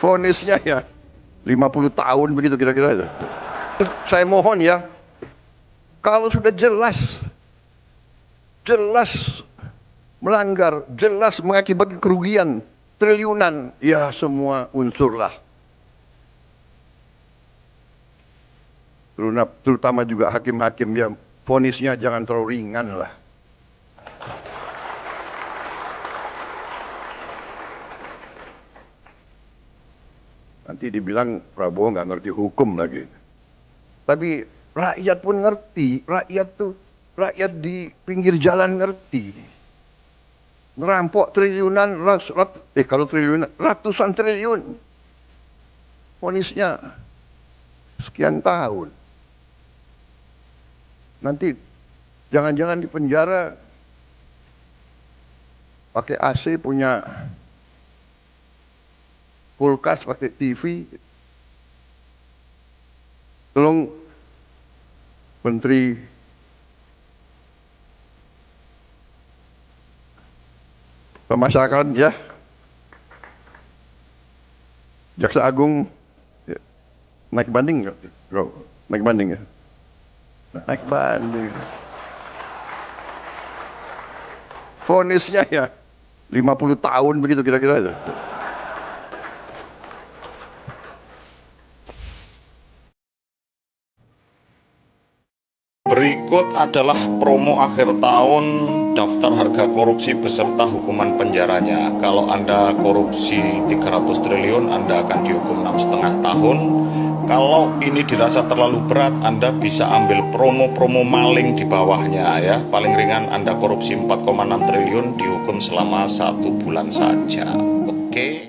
vonisnya ya 50 tahun begitu kira-kira. Saya mohon ya, kalau sudah jelas melanggar, jelas mengakibatkan kerugian triliunan, ya semua unsurlah. Terutama juga hakim-hakim ya, vonisnya jangan terlalu ringan lah. Nanti dibilang Prabowo nggak ngerti hukum lagi. Tapi rakyat pun ngerti, rakyat di pinggir jalan ngerti. Ngerampok triliunan, kalau triliunan, ratusan triliun. Vonisnya sekian tahun. Nanti jangan-jangan di penjara pakai AC, punya kulkas, pakai TV. Tolong Menteri Pemasyarakatan ya, Jaksa Agung ya, naik banding nggak? Naik banding ya? Naik banding. Vonisnya ya 50 tahun begitu kira-kira. Berikut adalah promo akhir tahun daftar harga korupsi beserta hukuman penjaranya. Kalau Anda korupsi 300 triliun, Anda akan dihukum 6,5 tahun. Kalau ini dirasa terlalu berat, Anda bisa ambil promo-promo maling di bawahnya ya. Paling ringan Anda korupsi 4,6 triliun dihukum selama 1 bulan saja. Oke.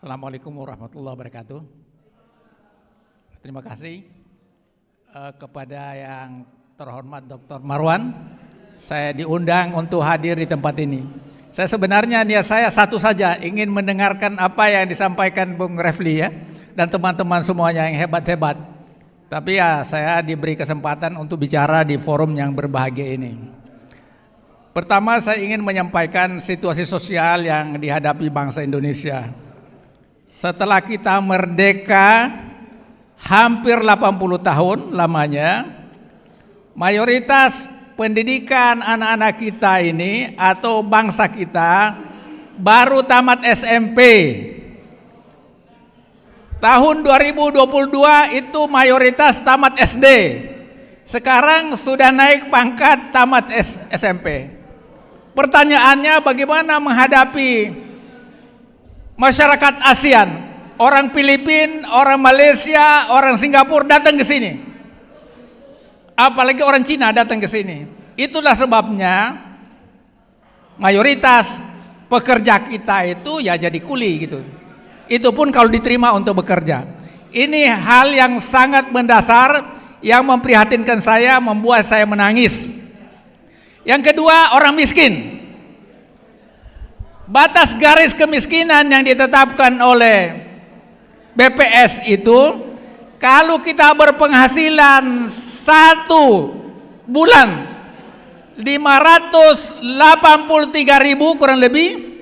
Assalamualaikum warahmatullahi wabarakatuh. Terima kasih kepada yang terhormat Dr. Marwan. Saya diundang untuk hadir di tempat ini. Saya sebenarnya niat saya satu saja, ingin mendengarkan apa yang disampaikan Bung Refli ya, dan teman-teman semuanya yang hebat-hebat. Tapi ya saya diberi kesempatan untuk bicara di forum yang berbahagia ini. Pertama saya ingin menyampaikan situasi sosial yang dihadapi bangsa Indonesia. Setelah kita merdeka hampir 80 tahun lamanya, mayoritas pendidikan anak-anak kita ini atau bangsa kita baru tamat SMP. Tahun 2022 itu mayoritas tamat SD. Sekarang sudah naik pangkat tamat SMP. Pertanyaannya bagaimana menghadapi masyarakat ASEAN, orang Filipina, orang Malaysia, orang Singapura datang ke sini. Apalagi orang Cina datang ke sini. Itulah sebabnya mayoritas pekerja kita itu ya jadi kuli gitu. Itu pun kalau diterima untuk bekerja. Ini hal yang sangat mendasar yang memprihatinkan saya, membuat saya menangis. Yang kedua, orang miskin. Batas garis kemiskinan yang ditetapkan oleh BPS itu, kalau kita berpenghasilan 1 bulan 583.000 kurang lebih,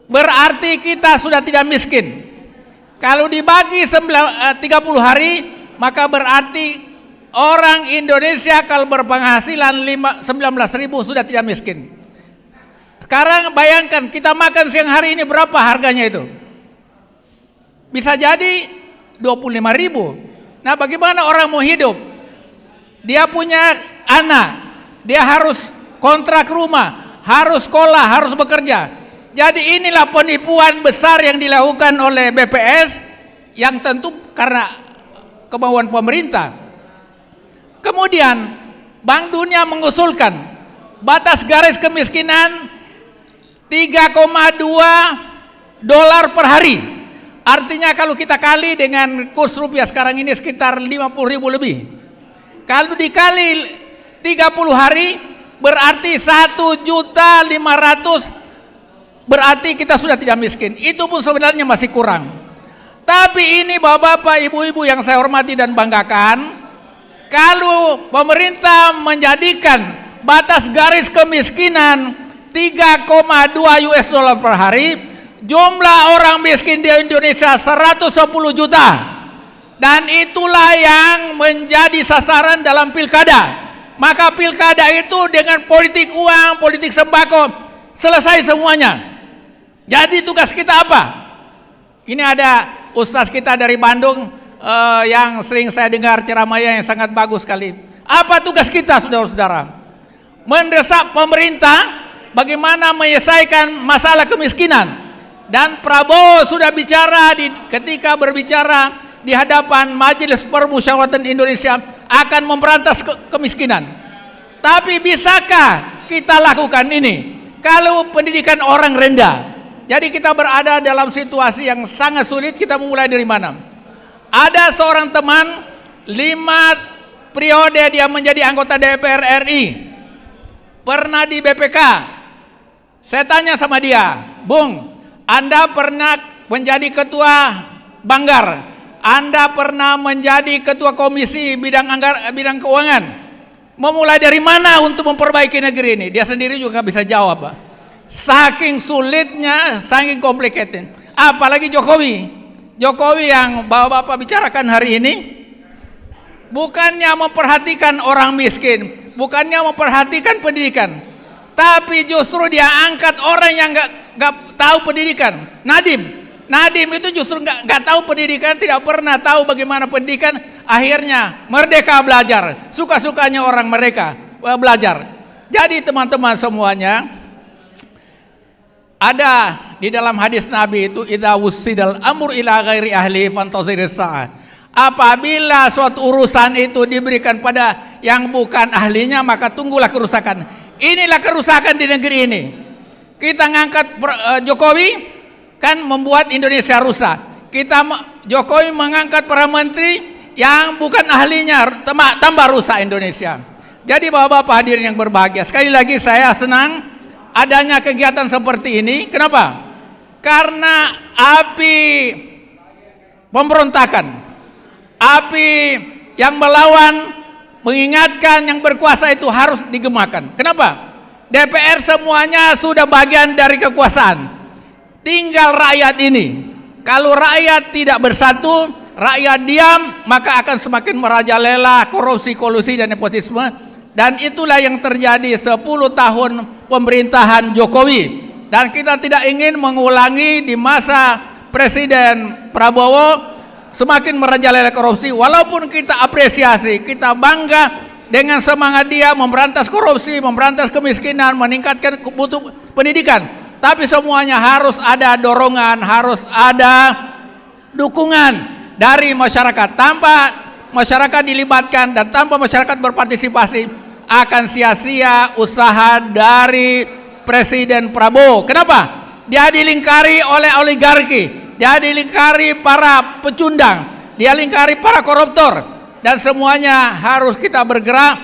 berarti kita sudah tidak miskin. Kalau dibagi 30 hari, maka berarti orang Indonesia kalau berpenghasilan 19.000 sudah tidak miskin. Sekarang bayangkan kita makan siang hari ini berapa harganya itu? Bisa jadi 25.000. Nah, bagaimana orang mau hidup? Dia punya anak, dia harus kontrak rumah, harus sekolah, harus bekerja. Jadi inilah penipuan besar yang dilakukan oleh BPS yang tentu karena kemauan pemerintah. Kemudian Bank Dunia mengusulkan batas garis kemiskinan 3,2 dolar per hari. Artinya kalau kita kali dengan kurs rupiah sekarang ini sekitar 50.000 lebih. Kalau dikali 30 hari berarti 1.500.000, berarti kita sudah tidak miskin. Itu pun sebenarnya masih kurang. Tapi ini bapak-bapak, ibu-ibu yang saya hormati dan banggakan, kalau pemerintah menjadikan batas garis kemiskinan 3,2 US dollar per hari, jumlah orang miskin di Indonesia 110 juta. Dan itulah yang menjadi sasaran dalam pilkada. Maka pilkada itu dengan politik uang, politik sembako, selesai semuanya. Jadi tugas kita apa? Ini ada ustaz kita dari Bandung yang sering saya dengar ceramahnya yang sangat bagus sekali. Apa tugas kita, saudara-saudara? Mendesak pemerintah bagaimana menyelesaikan masalah kemiskinan. Dan Prabowo sudah bicara ketika berbicara di hadapan Majelis Permusyawaratan Indonesia akan memberantas kemiskinan. Tapi bisakah kita lakukan ini kalau pendidikan orang rendah? Jadi kita berada dalam situasi yang sangat sulit. Kita memulai dari mana? Ada seorang teman 5 periode dia menjadi anggota DPR RI, pernah di BPK. Saya tanya sama dia, Bung, Anda pernah menjadi ketua Banggar, Anda pernah menjadi ketua komisi bidang keuangan, memulai dari mana untuk memperbaiki negeri ini? Dia sendiri juga bisa jawab, Pak. Saking sulitnya, saking complicated. Apalagi Jokowi yang bapak-bapak bicarakan hari ini, bukannya memperhatikan orang miskin, bukannya memperhatikan pendidikan, tapi justru dia angkat orang yang nggak tahu pendidikan. Nadiem itu justru nggak tahu pendidikan, tidak pernah tahu bagaimana pendidikan. Akhirnya Merdeka Belajar, suka-sukanya orang mereka belajar. Jadi teman-teman semuanya, ada di dalam hadis Nabi itu, idza wussidal amru ila ghairi ahli fantaziris sa'ah. Apabila suatu urusan itu diberikan pada yang bukan ahlinya, maka tunggulah kerusakan. Inilah kerusakan di negeri ini. Kita ngangkat Jokowi kan membuat Indonesia rusak. Jokowi mengangkat para menteri yang bukan ahlinya, tambah rusak Indonesia. Jadi bapak-bapak hadirin yang berbahagia, sekali lagi saya senang adanya kegiatan seperti ini. Kenapa? Karena api pemberontakan, api yang melawan, mengingatkan yang berkuasa itu harus digemakan. Kenapa? DPR semuanya sudah bagian dari kekuasaan, tinggal rakyat ini. Kalau rakyat tidak bersatu, rakyat diam, maka akan semakin merajalela korupsi, kolusi, dan nepotisme. Dan itulah yang terjadi 10 tahun pemerintahan Jokowi. Dan kita tidak ingin mengulangi di masa Presiden Prabowo semakin merajalela korupsi. Walaupun kita apresiasi, kita bangga dengan semangat dia memberantas korupsi, memberantas kemiskinan, meningkatkan mutu pendidikan. Tapi semuanya harus ada dorongan, harus ada dukungan dari masyarakat. Tanpa masyarakat dilibatkan dan tanpa masyarakat berpartisipasi, akan sia-sia usaha dari Presiden Prabowo. Kenapa? Dia dilingkari oleh oligarki, dia dilingkari para pecundang, dia dilingkari para koruptor, dan semuanya harus kita bergerak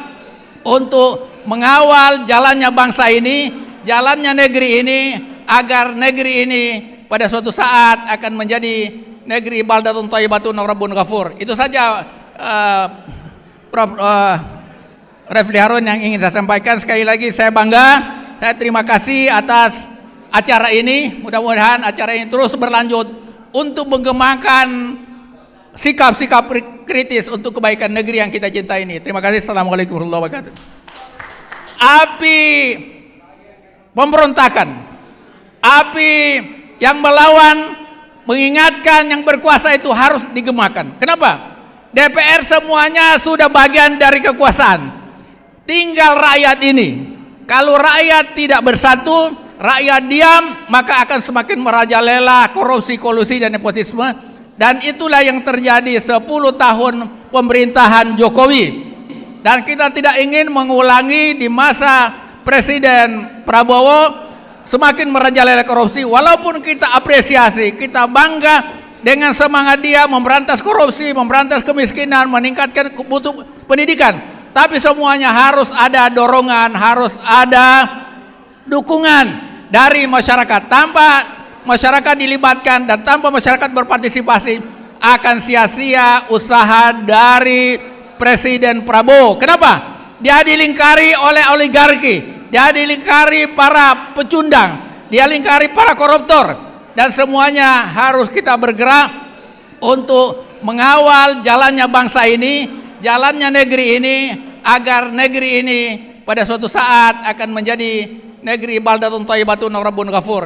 untuk mengawal jalannya bangsa ini, jalannya negeri ini, agar negeri ini pada suatu saat akan menjadi negeri baldatun thayyibatun wa rabbun ghafur. Itu saja Prof. Refli Harun yang ingin saya sampaikan. Sekali lagi saya bangga, saya terima kasih atas acara ini. Mudah-mudahan acara ini terus berlanjut untuk mengembangkan sikap-sikap kritis untuk kebaikan negeri yang kita cintai ini. Terima kasih. Assalamualaikum warahmatullahi wabarakatuh. Api pemberontakan, api yang melawan, mengingatkan yang berkuasa itu harus digemakan. Kenapa? DPR semuanya sudah bagian dari kekuasaan, tinggal rakyat ini. Kalau rakyat tidak bersatu, rakyat diam, maka akan semakin merajalela korupsi, kolusi, dan nepotisme. Dan itulah yang terjadi 10 tahun pemerintahan Jokowi. Dan kita tidak ingin mengulangi di masa Presiden Prabowo semakin merajalela korupsi. Walaupun kita apresiasi, kita bangga dengan semangat dia memberantas korupsi, memberantas kemiskinan, meningkatkan mutu pendidikan. Tapi semuanya harus ada dorongan, harus ada dukungan dari masyarakat. Tanpa masyarakat dilibatkan dan tanpa masyarakat berpartisipasi, akan sia-sia usaha dari Presiden Prabowo. Kenapa? Dia dilingkari oleh oligarki, dia dilingkari para pecundang, dia dilingkari para koruptor, dan semuanya harus kita bergerak untuk mengawal jalannya bangsa ini, jalannya negeri ini, agar negeri ini pada suatu saat akan menjadi negeri baldatun thayyibatun wa rabbun ghafur.